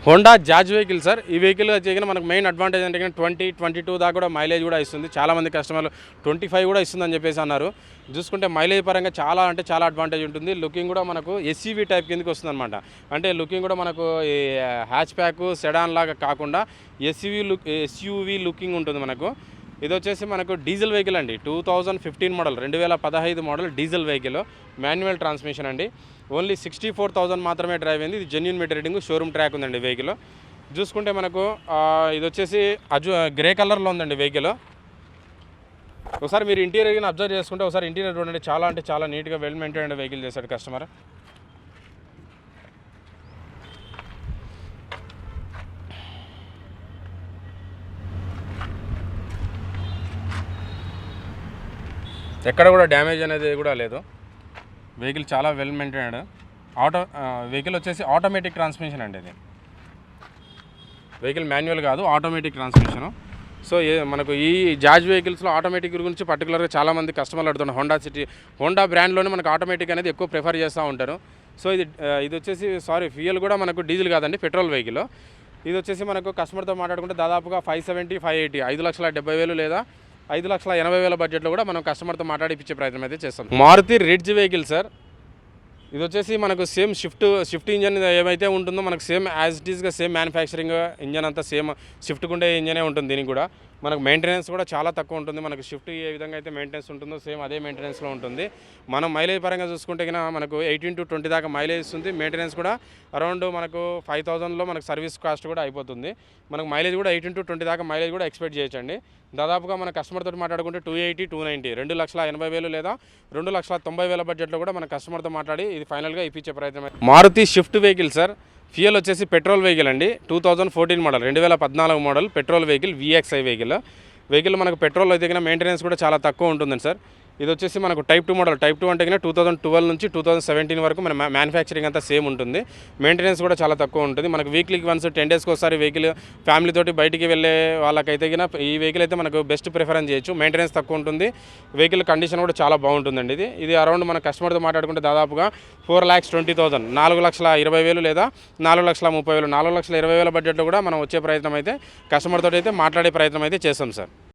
Honda jazz vehicle sir. ఈ vehicle వచ్చి మనకు మెయిన్ అడ్వాంటేజ్ అంటే 20-22 దాకా కూడా మైలేజ్ కూడా ఇస్తుంది. చాలామంది కస్టమర్లు 25 కూడా ఇస్తుందని చెప్పేసి అన్నారు. చూసుకుంటే మైలేజ్ పరంగా చాలా అంటే చాలా అడ్వాంటేజ్ ఉంటుంది. లుకింగ్ కూడా మనకు ఎస్యూవీ టైప్ కిందకి వస్తుంది అనమాట. అంటే లుకింగ్ కూడా మనకు ఈ హ్యాచ్ ప్యాక్ సెడాన్ లాగా కాకుండా ఎస్యూవీ లుకింగ్ ఉంటుంది మనకు. ఇది వచ్చేసి మనకు డీజిల్ వెహికల్ అండి. 2015 model 2015 model diesel vehicle, manual transmission అండి. ఓన్లీ 64,000 మాత్రమే డ్రైవ్ అయింది. ఇది genuine meter reading, showroom track ఉందండి వెహికల్. చూసుకుంటే మనకు ఇది వచ్చేసి గ్రే కలర్లో ఉందండి వెహికల్. ఒకసారి మీరు ఇంటీరియర్ అబ్జర్వ్ చేసుకుంటే ఒకసారి ఇంటీరియర్ చూడండి. చాలా అంటే చాలా నీట్గా వెల్ మెయింటైన్డ్ వెహికల్ చేశాడు కస్టమర్. ఎక్కడ కూడా డ్యామేజ్ అనేది కూడా లేదు. వెహికల్ చాలా వెల్ మెయింటైన్డ్. వెహికల్ వచ్చేసి ఆటోమేటిక్ ట్రాన్స్మిషన్ అండి. ఇది వెహికల్ మాన్యువల్ కాదు, ఆటోమేటిక్ ట్రాన్స్మిషను. సో మనకు ఈ జాజ్ వెహికల్స్లో ఆటోమేటిక్ గురించి పర్టికులర్గా చాలామంది కస్టమర్లు అడుగుతున్నారు. హోండా బ్రాండ్లోనే మనకు ఆటోమేటిక్ అనేది ఎక్కువ ప్రిఫర్ చేస్తూ ఉంటారు. సో ఇది వచ్చేసి ఫ్యూయల్ కూడా మనకు డీజిల్ కాదండి, పెట్రోల్ వెహికల్. ఇది వచ్చేసి మనకు కస్టమర్తో మాట్లాడుకుంటే దాదాపుగా 570, 580, 5,70,000 లేదా 5,80,000 బడ్జెట్లో కూడా మనం కస్టమర్తో మాట్లాడిపించే ప్రయత్నం అయితే చేస్తాం. Maruti Ritz vehicle sir. ఇది వచ్చేసి మనకు సేమ్ షిఫ్ట్ ఇంజన్ ఏమైతే ఉంటుందో మనకు సేమ్ యాజ్ ఇట్ ఈస్గా సేమ్ మ్యానుఫ్యాక్చరింగ్ ఇంజన్ అంతా సేమ్ షిఫ్ట్కుండే ఇంజనే ఉంటుంది. దీనికి కూడా మనకు మెయింటెనెన్స్ కూడా చాలా తక్కువ ఉంటుంది. మనకు షిఫ్ట్ ఏ విధంగా అయితే మెయింటెనెన్స్ ఉంటుందో సేమ్ అదే మెయింటెనెన్స్లో ఉంటుంది. మనం మైలేజ్ పరంగా చూసుకుంటే కన్నా మనకు 18-20 దాకా మైలేజ్ ఇస్తుంది. మెయింటెనెన్స్ కూడా అరౌండ్ మనకు 5,000లో మనకు సర్వీస్ కాస్ట్ కూడా అయిపోతుంది. మనకు మైలేజ్ కూడా 18-20 దాకా మైలేజ్ కూడా ఎక్స్పెక్ట్ చేయొచ్చండి. దాదాపుగా మన కస్టమర్తో మాట్లాడుకుంటే 280, 290, 2,80,000 లేదా 2,90,000 బడ్జెట్లో కూడా మన కస్టమర్తో మాట్లాడి ఇది ఫైనల్గా ఇప్పించే ప్రయత్నం. Maruti Swift vehicle sir. Fuel వచ్చేసి పెట్రోల్ వెహికల్ అండి. 2014 model 2014 model petrol vehicle, VXI vehicle మనకు పెట్రోల్ అయితే మెయింటెనెన్స్ కూడా చాలా తక్కువ ఉంటుందండి సార్. ఇది వచ్చేసి మనకు టైప్ 2 మోడల్. టైప్ 2 అంటే 2012 నుంచి 2017 వరకు మన మ్యానుఫ్యాక్చరింగ్ అంతా సేమ్ ఉంటుంది. మెయింటెనెన్స్ కూడా చాలా తక్కువ ఉంటుంది. మనకు వీక్లీకి వన్స్ 10 డేస్కి ఒకసారి వెహికల్ ఫ్యామిలీతోటి బయటికి వెళ్ళే వాళ్ళకైతే ఈ వెహికల్ అయితే మనకు బెస్ట్ ప్రిఫరెన్స్ చేయొచ్చు. మెయింటెనెన్స్ తక్కువ ఉంటుంది. వెహికల్ కండిషన్ కూడా చాలా బాగుంటుందండి. ఇది అరౌండ్ మన కస్టమర్తో మాట్లాడుకుంటే దాదాపుగా 4,20,000, 4,20,000 లేదా 4,30,000, 4,20,000 బడ్జెట్లో కూడా మనం వచ్చే ప్రయత్నం అయితే కస్టమర్తో అయితే మాట్లాడే ప్రయత్నం అయితే చేస్తాం సార్.